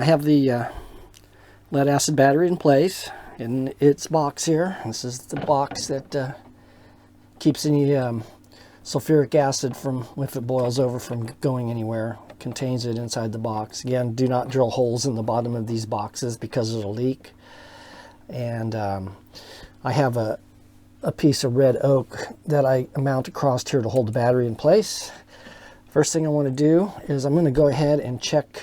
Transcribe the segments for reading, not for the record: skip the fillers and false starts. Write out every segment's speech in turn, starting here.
I have the lead acid battery in place in its box here. This is the box that keeps any sulfuric acid from, if it boils over, from going anywhere. It contains it inside the box. Again, do not drill holes in the bottom of these boxes because it'll leak. And I have a piece of red oak that I mount across here to hold the battery in place. First thing I want to do is I'm going to go ahead and check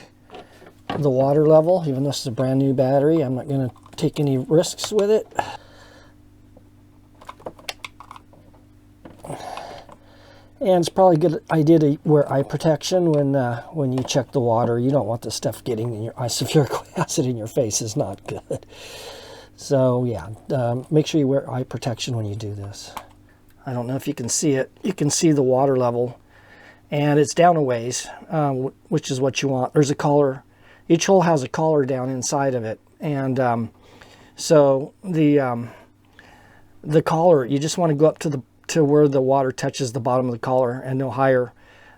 the water level. Even though this is a brand new battery, I'm not going to take any risks with it. And it's probably a good idea to wear eye protection when you check the water. You don't want the stuff getting in your eye. Sulfuric acid in your face is not good. So yeah, make sure you wear eye protection when you do this. I don't know if you can see it. You can see the water level, and it's down a ways, which is what you want. There's a collar. Each hole has a collar down inside of it, and so the collar, you just want to go up to where the water touches the bottom of the collar and no higher,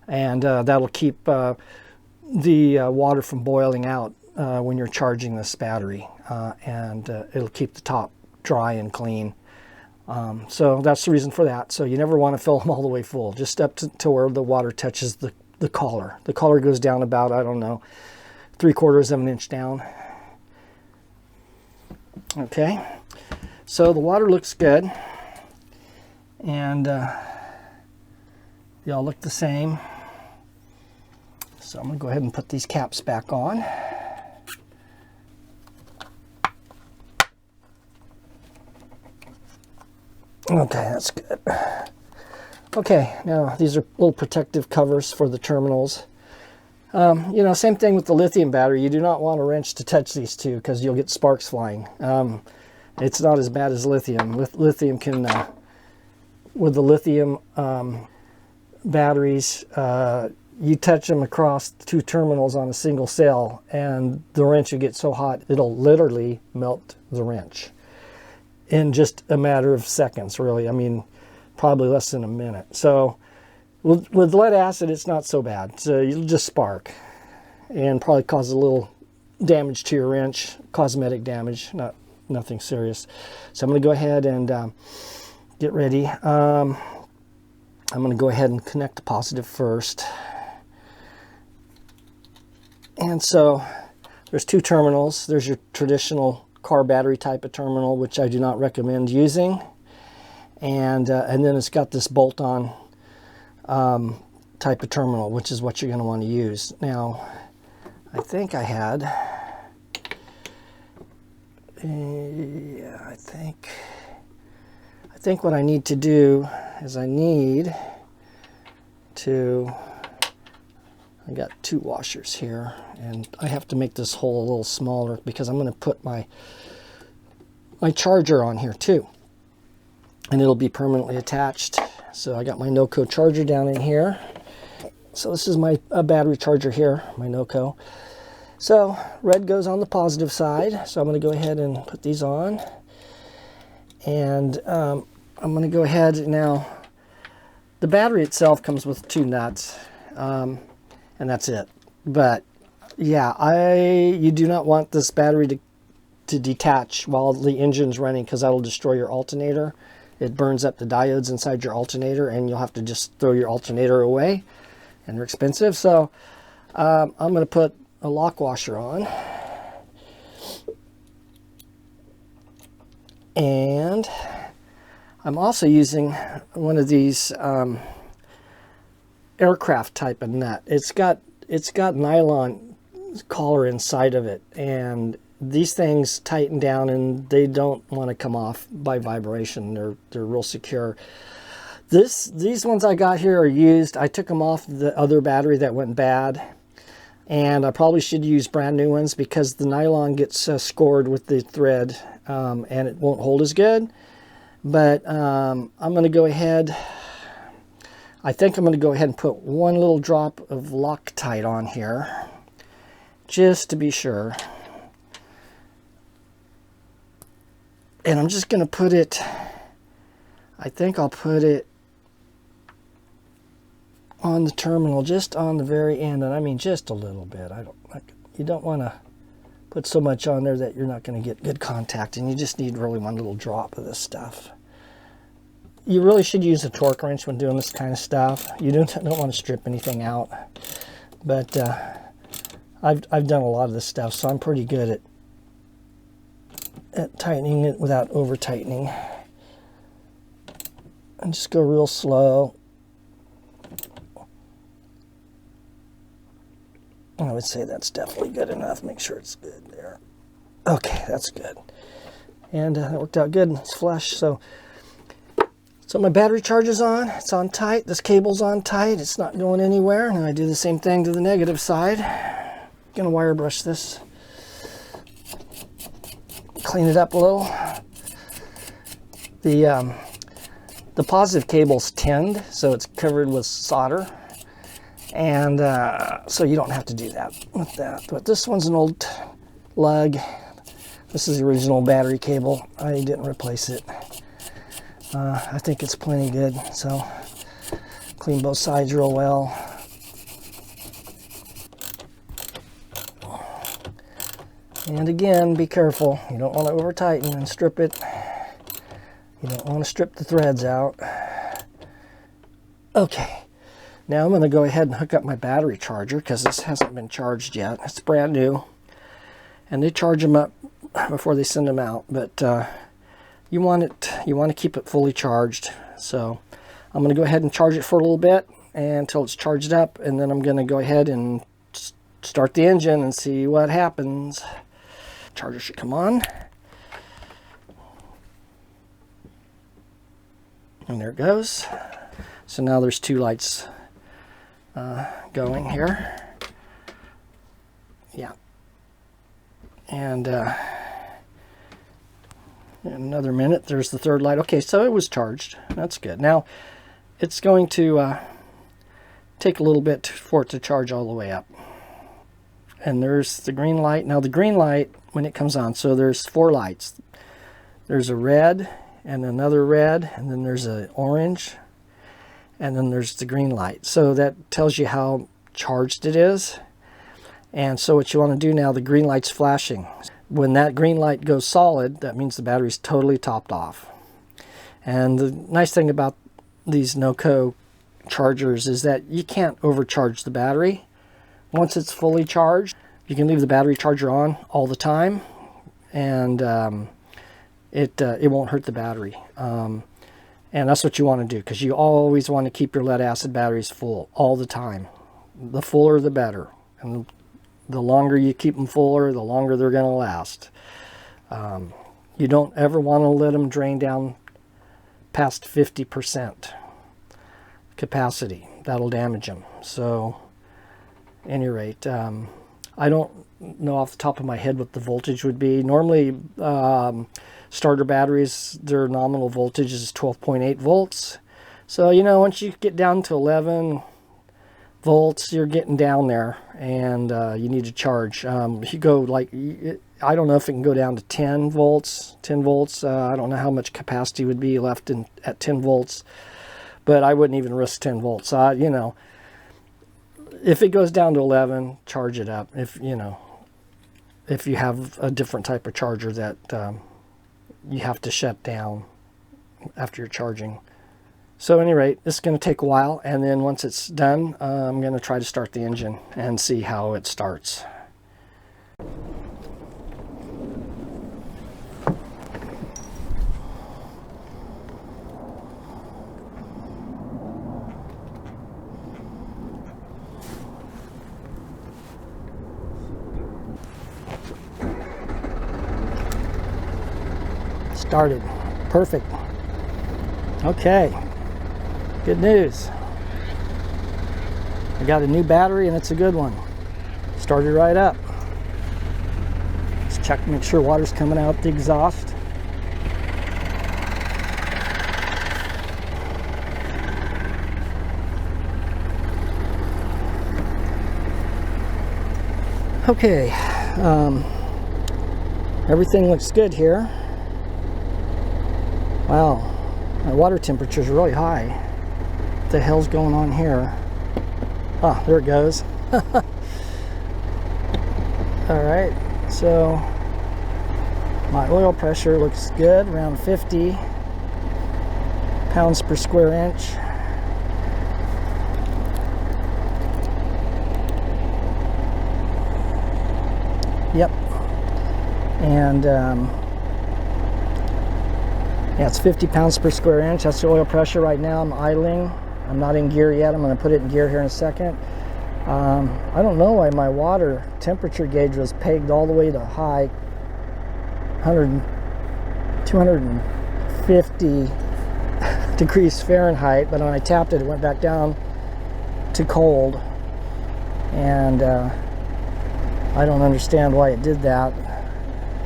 and that'll keep the water from boiling out when you're charging this battery, and it'll keep the top dry and clean. So that's the reason for that. So you never want to fill them all the way full, just up to where the water touches the collar. The collar goes down about, I don't know, 3/4 of an inch down. Okay, so the water looks good, and they all look the same. So I'm going to go ahead and put these caps back on. Okay, that's good. Okay, now these are little protective covers for the terminals. You know, same thing with the lithium battery. You do not want a wrench to touch these two because you'll get sparks flying. It's not as bad as lithium. Lithium can, with the lithium batteries, you touch them across two terminals on a single cell, and the wrench will get so hot it'll literally melt the wrench in just a matter of seconds, really. I mean, probably less than a minute. So with lead acid, it's not so bad. So you'll just spark and probably cause a little damage to your wrench, cosmetic damage, nothing serious. So I'm going to go ahead and get ready. I'm going to go ahead and connect the positive first. And so there's two terminals. There's your traditional car battery type of terminal, which I do not recommend using. And then it's got this bolt-on type of terminal, which is what you're going to want to use. Now, I think I had, yeah, I think what I need to do is I got two washers here, and I have to make this hole a little smaller because I'm going to put my charger on here too, and it'll be permanently attached. So I got my NOCO charger down in here. So this is my battery charger here, my NOCO. So red goes on the positive side, so I'm going to go ahead and put these on, and I'm going to go ahead now. The battery itself comes with two nuts, and that's it. But yeah, you do not want this battery to detach while the engine's running, because that'll destroy your alternator. It burns up the diodes inside your alternator, and you'll have to just throw your alternator away, and they're expensive. So I'm going to put a lock washer on, and I'm also using one of these aircraft type of nut. It's got nylon collar inside of it, and these things tighten down and they don't want to come off by vibration. They're real secure. These ones I got here are used. I took them off the other battery that went bad, and I probably should use brand new ones because the nylon gets scored with the thread, and it won't hold as good. But I'm going to go ahead. I think I'm going to go ahead and put one little drop of Loctite on here, just to be sure. And I'm just going to put it, I think I'll put it on the terminal, just on the very end, and I mean just a little bit. You don't want to put so much on there that you're not going to get good contact, and you just need really one little drop of this stuff. You really should use a torque wrench when doing this kind of stuff. You don't want to strip anything out, but I've done a lot of this stuff, so I'm pretty good at tightening it without over tightening. And just go real slow. I would say that's definitely good enough. Make sure it's good there. Okay, that's good. And that worked out good. It's flush. So my battery charge is on. It's on tight. This cable's on tight. It's not going anywhere. And I do the same thing to the negative side. I'm gonna wire brush this. Clean it up a little. The positive cable's tinned, so it's covered with solder. And so you don't have to do that with that. But this one's an old lug. This is the original battery cable. I didn't replace it. I think it's plenty good. So clean both sides real well. And again, be careful. You don't want to over tighten and strip it. You don't want to strip the threads out. Okay. Now I'm going to go ahead and hook up my battery charger because this hasn't been charged yet. It's brand new. And they charge them up before they send them out. But you want to keep it fully charged. So I'm going to go ahead and charge it for a little bit until it's charged up. And then I'm going to go ahead and start the engine and see what happens. Charger should come on. And there it goes. So now there's two lights going here. Yeah. And in another minute, there's the third light. Okay, so it was charged. That's good. Now, it's going to take a little bit for it to charge all the way up. And there's the green light. Now, the green light, when it comes on, so there's four lights. There's a red, and another red, and then there's an orange, and then there's the green light. So that tells you how charged it is. And so what you want to do now, the green light's flashing. When that green light goes solid, that means the battery's totally topped off. And the nice thing about these NOCO chargers is that you can't overcharge the battery. Once it's fully charged, you can leave the battery charger on all the time, and it won't hurt the battery. And that's what you want to do, because you always want to keep your lead acid batteries full all the time. The fuller the better. And the longer you keep them fuller, the longer they're going to last. You don't ever want to let them drain down past 50% capacity. That'll damage them. So, at any rate, I don't know off the top of my head what the voltage would be. Normally, starter batteries, their nominal voltage is 12.8 volts. So, you know, once you get down to 11 volts, you're getting down there, and you need to charge. If you go like, I don't know if it can go down to 10 volts. I don't know how much capacity would be left at 10 volts, but I wouldn't even risk 10 volts. You know, if it goes down to 11, charge it up. If you have a different type of charger that you have to shut down after you're charging. So at any rate, this is going to take a while, and then once it's done, I'm going to try to start the engine and see how it starts. Started. Perfect. Okay. Good news. I got a new battery, and it's a good one. Started right up. Let's check, make sure water's coming out the exhaust. Okay. Everything looks good here. Wow, my water temperature is really high. What the hell's going on here? Ah, there it goes. All right, So my oil pressure looks good, around 50 pounds per square inch. Yep. And yeah, it's 50 pounds per square inch. That's the oil pressure right now. I'm idling. I'm not in gear yet. I'm going to put it in gear here in a second. I don't know why my water temperature gauge was pegged all the way to high, 250 degrees Fahrenheit, but when I tapped it, it went back down to cold. And I don't understand why it did that.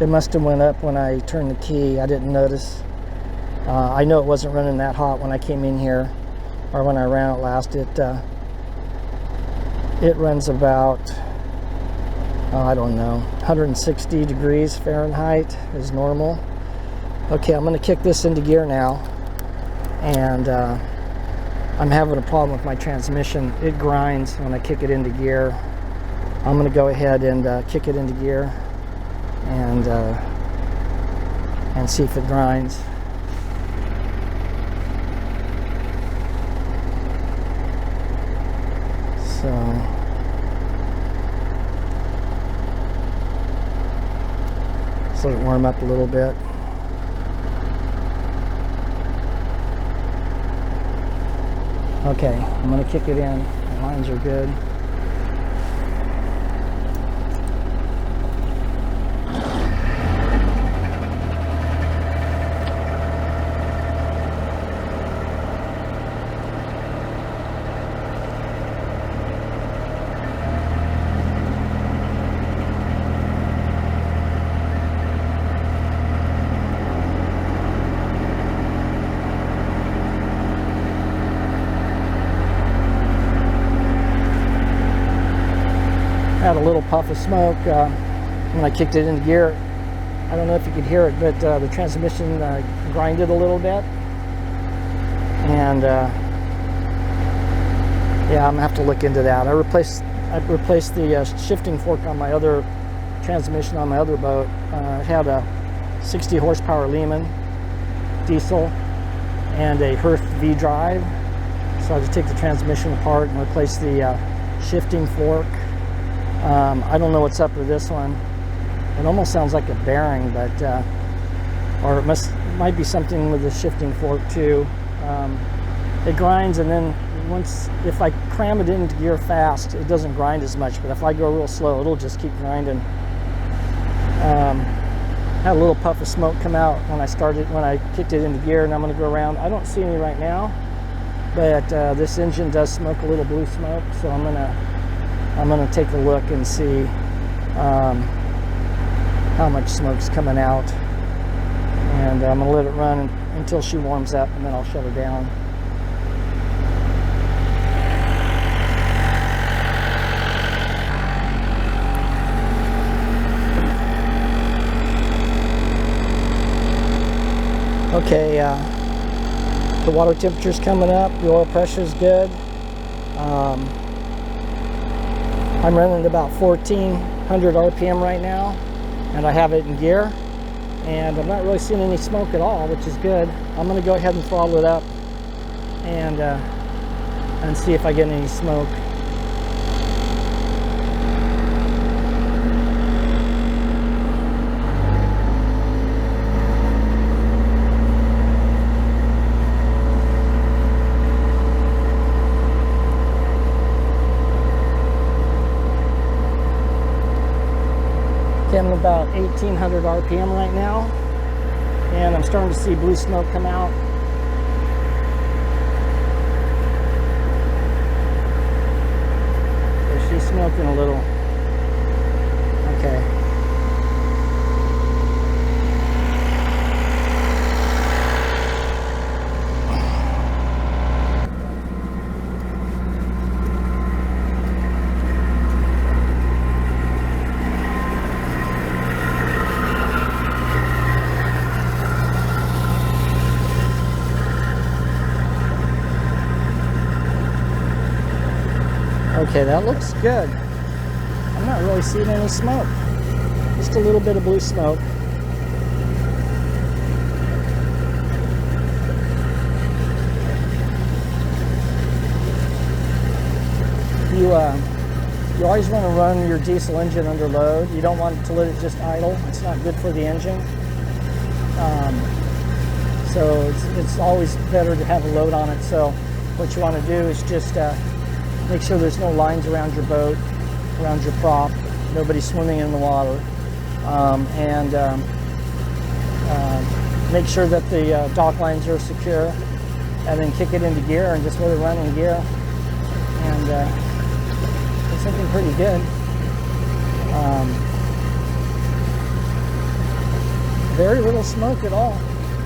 It must have went up when I turned the key. I didn't notice. I know it wasn't running that hot when I came in here, or when I ran it last. It runs about, I don't know, 160 degrees Fahrenheit is normal. Okay, I'm going to kick this into gear now, and I'm having a problem with my transmission. It grinds when I kick it into gear. I'm going to go ahead and kick it into gear and see if it grinds. So just let it warm up a little bit. Okay, I'm going to kick it in. The lines are good. Had a little puff of smoke when I kicked it into gear. I don't know if you could hear it, but the transmission grinded a little bit. And yeah, I'm gonna have to look into that. I replaced the shifting fork on my other transmission on my other boat. It had a 60 horsepower Lehman diesel and a Hearth V drive. So I had to take the transmission apart and replace the shifting fork. I don't know what's up with this one. It almost sounds like a bearing, but or it might be something with the shifting fork too. It grinds, and then if I cram it into gear fast, it doesn't grind as much. But if I go real slow, it'll just keep grinding. Had a little puff of smoke come out when I kicked it into gear, and I'm going to go around. I don't see any right now, but this engine does smoke a little blue smoke, so I'm gonna take a look and see how much smoke's coming out, and I'm gonna let it run until she warms up, and then I'll shut her down. Okay, the water temperature's coming up, the oil pressure's good. I'm running about 1400 RPM right now, and I have it in gear, and I'm not really seeing any smoke at all, which is good. I'm going to go ahead and throttle it up and see if I get any smoke. I'm about 1800 RPM right now, and I'm starting to see blue smoke come out. So she's smoking a little. Okay. Okay, that looks good. I'm not really seeing any smoke. Just a little bit of blue smoke. You always want to run your diesel engine under load. You don't want to let it just idle. It's not good for the engine. So it's always better to have a load on it. So what you want to do is just make sure there's no lines around your boat, around your prop, nobody swimming in the water, and make sure that the dock lines are secure, and then kick it into gear and just let it run in gear, and it's something pretty good. Very little smoke at all.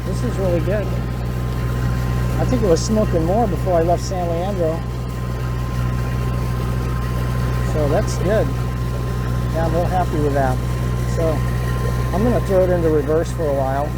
This is really good. I think it was smoking more before I left San Leandro. So that's good. Yeah, I'm real happy with that. So I'm going to throw it into reverse for a while.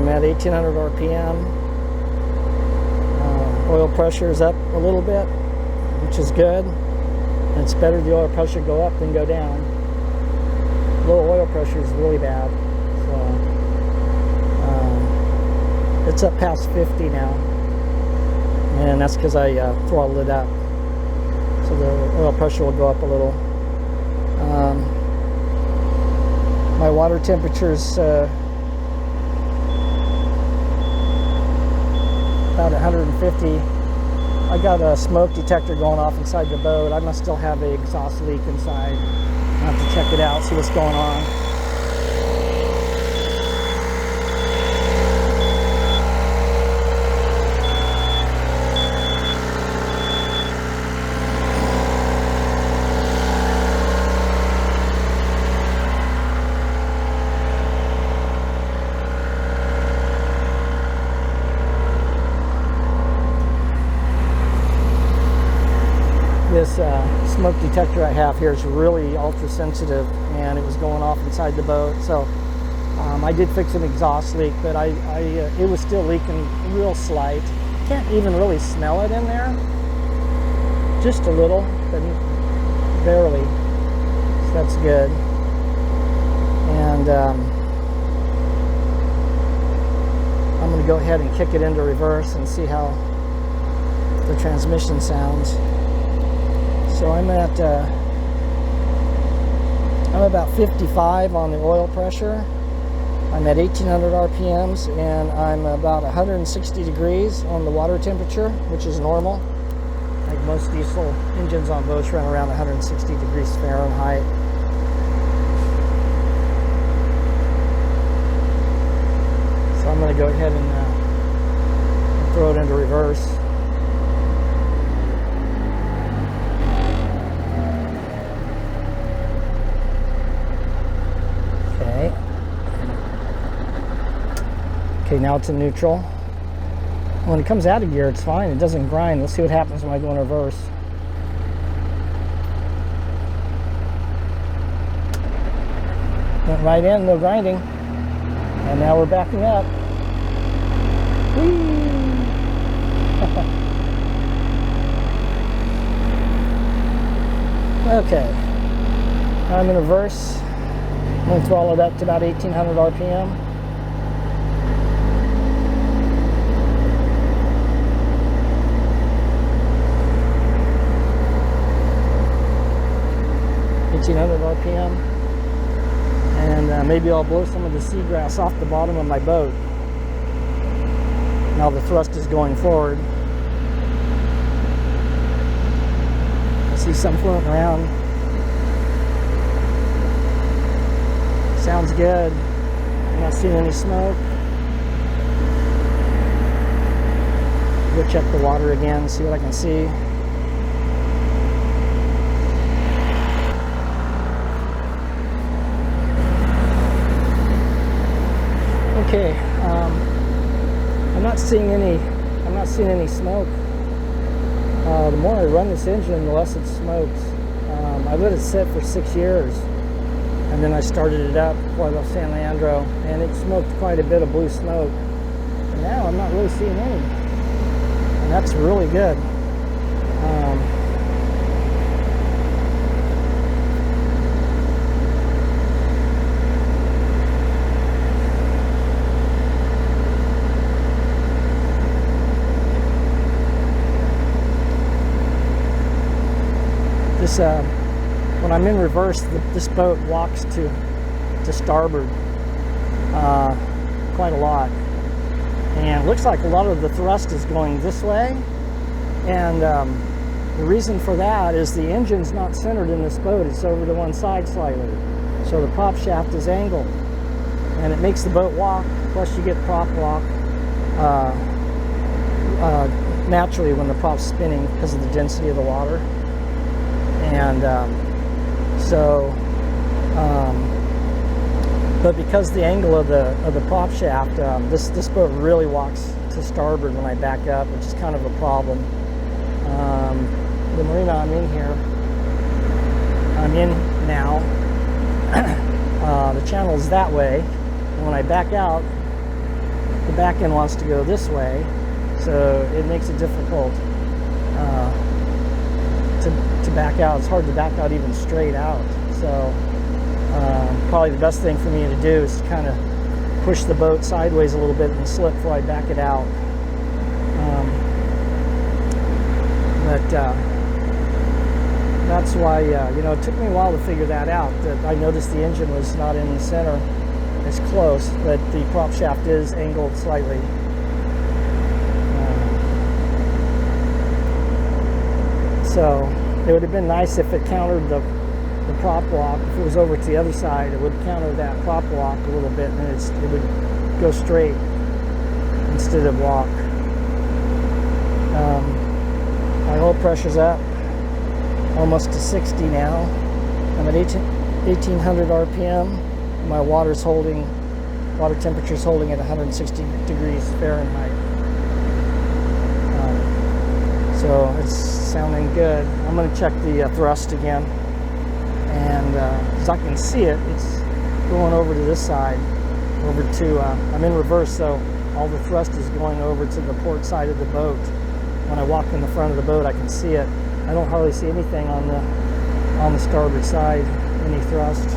At 1800 RPM. Oil pressure is up a little bit, which is good. And it's better the oil pressure go up than go down. Low oil pressure is really bad. So it's up past 50 now, and that's because I throttled it up. So the oil pressure will go up a little. My water temperature's about 150. I got a smoke detector going off inside the boat. I must still have an exhaust leak inside. I'll have to check it out, see what's going on. This smoke detector I have here is really ultra sensitive, and it was going off inside the boat. So I did fix an exhaust leak, but it was still leaking real slight. Can't even really smell it in there. Just a little, but barely. So that's good. And I'm going to go ahead and kick it into reverse and see how the transmission sounds. So I'm about 55 on the oil pressure. I'm at 1800 RPMs, and I'm about 160 degrees on the water temperature, which is normal. Like most diesel engines on boats run around 160 degrees Fahrenheit. So I'm going to go ahead and throw it into reverse. Okay, now it's in neutral. When it comes out of gear, it's fine. It doesn't grind. Let's see what happens when I go in reverse. Went right in, no grinding. And now we're backing up. Whee! Okay. Now I'm in reverse. I'm going to throttle it up to about 1800 RPM. RPM, and maybe I'll blow some of the seagrass off the bottom of my boat. Now the thrust is going forward. I see some floating around. Sounds good. I'm not seeing any smoke. Go check the water again, see what I can see. Okay, I'm not seeing any smoke. The more I run this engine, the less it smokes. I let it sit for 6 years, and then I started it up before I left San Leandro, and it smoked quite a bit of blue smoke. And now I'm not really seeing any, and that's really good. When I'm in reverse, this boat walks to starboard quite a lot, and it looks like a lot of the thrust is going this way, and the reason for that is the engine's not centered in this boat. It's over to one side slightly, so the prop shaft is angled, and it makes the boat walk. Plus you get prop walk naturally when the prop's spinning because of the density of the water. And but because the angle of the prop shaft, this boat really walks to starboard when I back up, which is kind of a problem. The marina I'm in now, the channel is that way, and when I back out, the back end wants to go this way, so it makes it difficult to back out. It's hard to back out even straight out. So probably the best thing for me to do is kind of push the boat sideways a little bit and slip before I back it out. That's why, you know, it took me a while to figure that out. That I noticed the engine was not in the center as close, but the prop shaft is angled slightly. So it would have been nice if it countered the prop walk. If it was over to the other side, it would counter that prop walk a little bit, and it would go straight instead of walk. My oil pressure's up almost to 60 now. I'm at 1800 RPM. My water temperature's holding at 160 degrees Fahrenheit. So it's sounding good. I'm going to check the thrust again, and as I can see it, it's going over to this side, over to, I'm in reverse, so all the thrust is going over to the port side of the boat. When I walk in the front of the boat, I can see it. I don't hardly see anything on the starboard side, any thrust.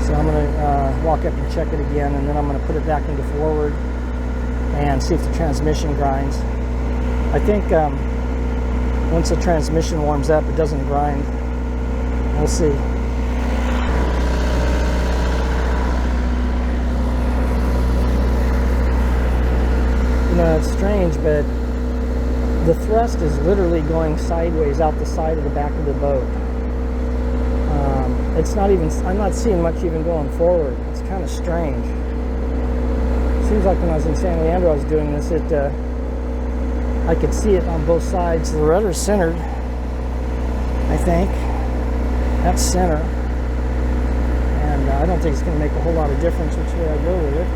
So I'm going to walk up and check it again, and then I'm going to put it back into forward and see if the transmission grinds. I think once the transmission warms up, it doesn't grind. We'll see. You know, it's strange, but the thrust is literally going sideways out the side of the back of the boat. It's not even, I'm not seeing much even going forward. It's kind of strange. Seems like when I was in San Leandro, I was doing this, I could see it on both sides. The rudder's centered, I think. That's center. And I don't think it's going to make a whole lot of difference which way I go with it.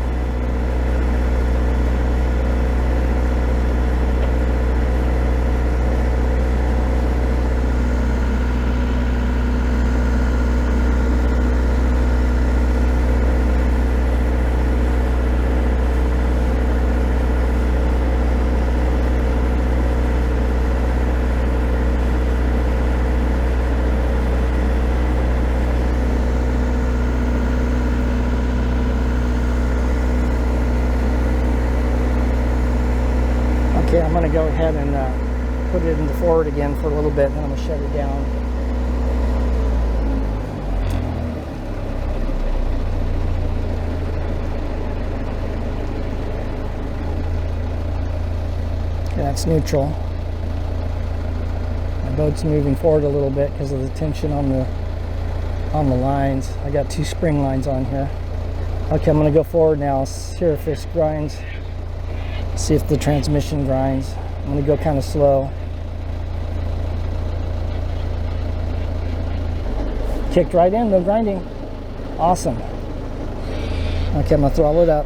Okay, I'm going to go ahead and put it into forward again for a little bit, and then I'm going to shut it down. that's neutral. My boat's moving forward a little bit because of the tension on the lines. I got 2 spring lines on here. Okay, I'm going to go forward now, see if this grinds, see if the transmission grinds. I'm going to go kind of slow. Kicked right in, no grinding. Awesome. Okay, I'm going to throttle it up.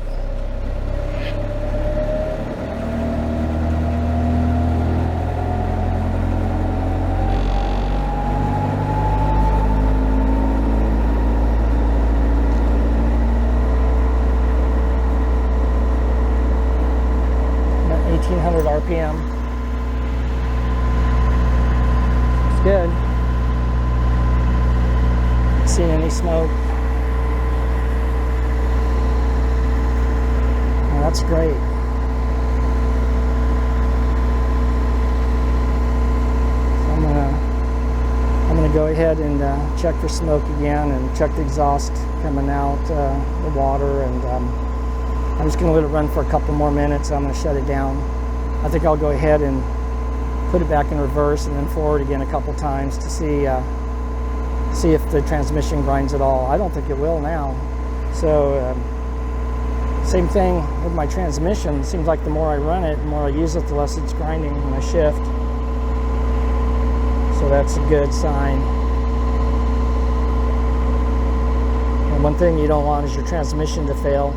About 1800 RPM. It's good. Seen any smoke? Well, that's great. So I'm gonna go ahead and check for smoke again and check the exhaust coming out the water, and I'm just gonna let it run for a couple more minutes. I'm gonna shut it down. I think I'll go ahead and put it back in reverse and then forward again a couple times to see if the transmission grinds at all. I don't think it will now. So same thing with my transmission. It seems like the more I run it, the more I use it, the less it's grinding when I shift. So that's a good sign. And one thing you don't want is your transmission to fail.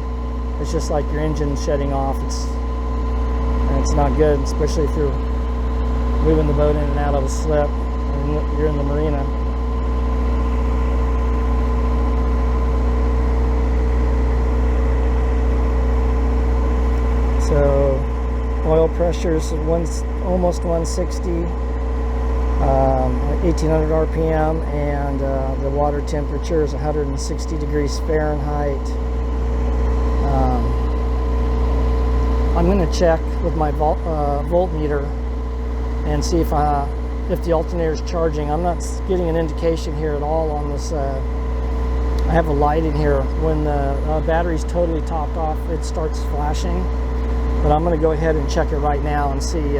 It's just like your engine shutting off. It's not good, especially if you're moving the boat in and out of a slip and you're in the marina. So oil pressure is almost 160, 1800 RPM, and the water temperature is 160 degrees Fahrenheit. I'm going to check with my voltmeter and see if the alternator is charging. I'm not getting an indication here at all on this. I have a light in here. When the battery's totally topped off, it starts flashing. But I'm going to go ahead and check it right now and see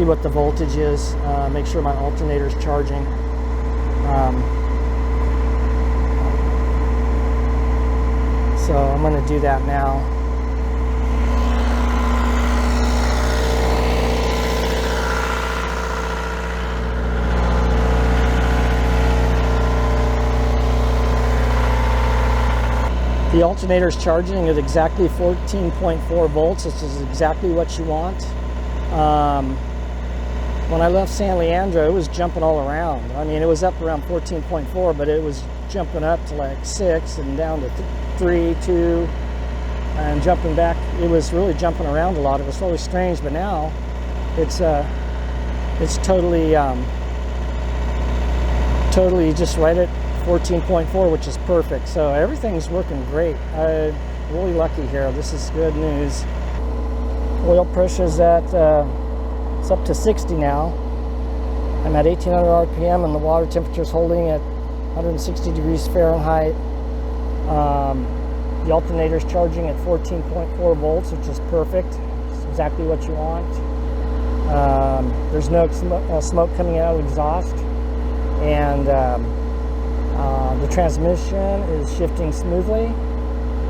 what the voltage is. Make sure my alternator is charging. So I'm going to do that now. The alternator is charging at exactly 14.4 volts. This is exactly what you want. When I left San Leandro, it was jumping all around. I mean, it was up around 14.4, but it was jumping up to like 6 and down to 3, 2, and jumping back. It was really jumping around a lot. It was really strange, but now it's totally just right at 14.4, which is perfect. So everything's working great. I'm really lucky here. This is good news. Oil pressure is at it's up to 60 now. I'm at 1800 RPM and the water temperature is holding at 160 degrees Fahrenheit. The alternator is charging at 14.4 volts, which is perfect. It's exactly what you want. There's no smoke coming out of the exhaust, and the transmission is shifting smoothly,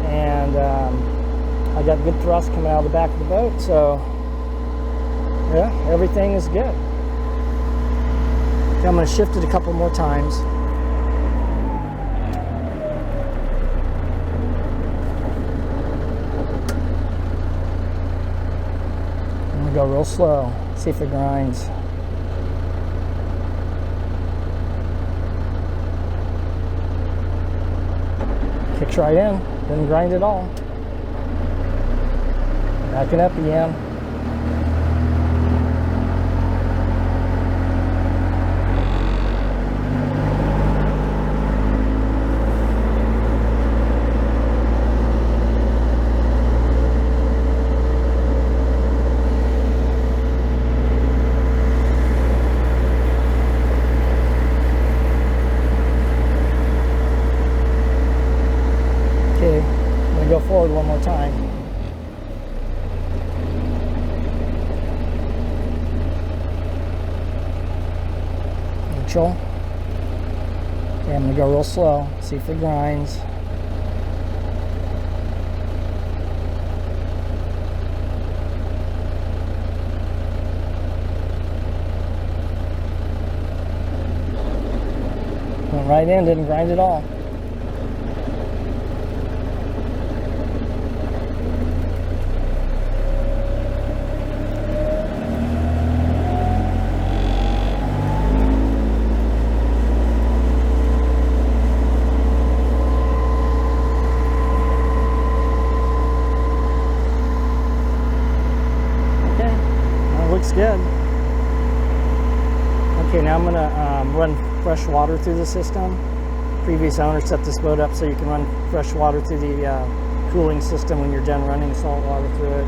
and I got good thrust coming out of the back of the boat, so yeah, everything is good. Okay, I'm going to shift it a couple more times. I'm going to go real slow, see if it grinds. Kicks right in, didn't grind at all. Backing up again. Okay, I'm going to go forward one more time. neutral. Okay, I'm going to go real slow, see if it grinds. Went right in, didn't grind at all. Looks good. Okay, now I'm going to run fresh water through the system. Previous owner set this boat up so you can run fresh water through the cooling system when you're done running salt water through it.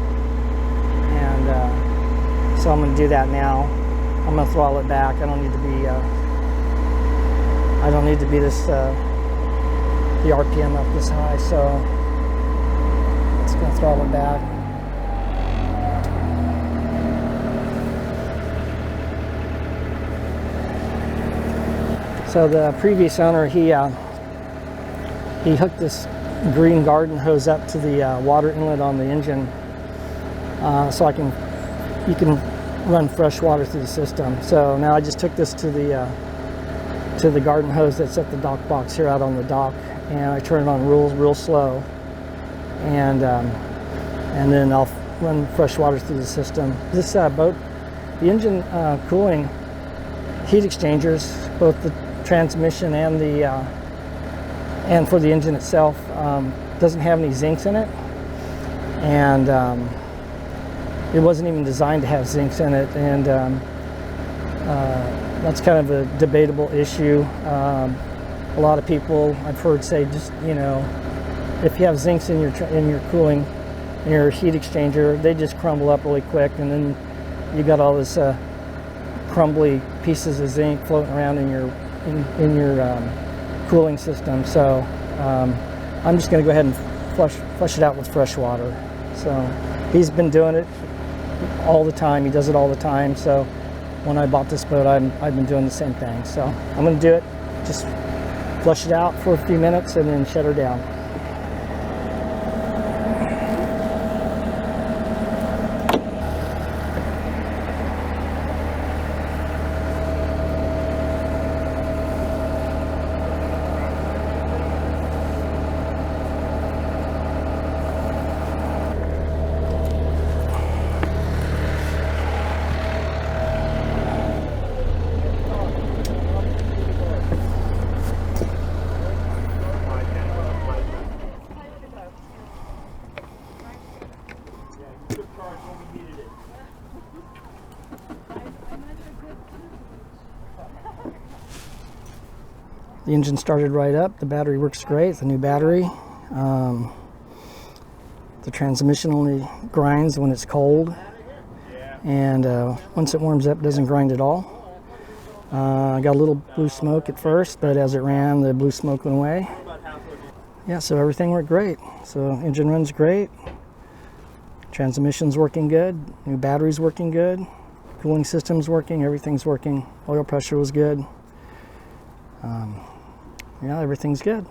And so I'm going to do that now. I'm going to throttle it back. I don't need to be this the RPM up this high, so it's going to throttle it back. So the previous owner, he hooked this green garden hose up to the water inlet on the engine, so you can run fresh water through the system. So now I just took this to the garden hose that's at the dock box here out on the dock, and I turn it on real slow, and then I'll run fresh water through the system. This boat, the engine cooling heat exchangers, both the transmission and for the engine itself, doesn't have any zincs in it, and it wasn't even designed to have zincs in it, and that's kind of a debatable issue. A lot of people I've heard say, just, you know, if you have zincs in your cooling, in your heat exchanger, they just crumble up really quick, and then you got all this crumbly pieces of zinc floating around in your cooling system. So I'm just going to go ahead and flush it out with fresh water. So he's been doing it all the time. He does it all the time. So when I bought this boat, I've been doing the same thing. So I'm going to do it. Just flush it out for a few minutes and then shut her down. The engine started right up. The battery works great, the new battery. The transmission only grinds when it's cold, and once it warms up, it doesn't grind at all. I got a little blue smoke at first, but as it ran, the blue smoke went away. Yeah, so everything worked great. So engine runs great. Transmission's working good. New battery's working good. Cooling system's working. Everything's working. Oil pressure was good. Yeah, everything's good.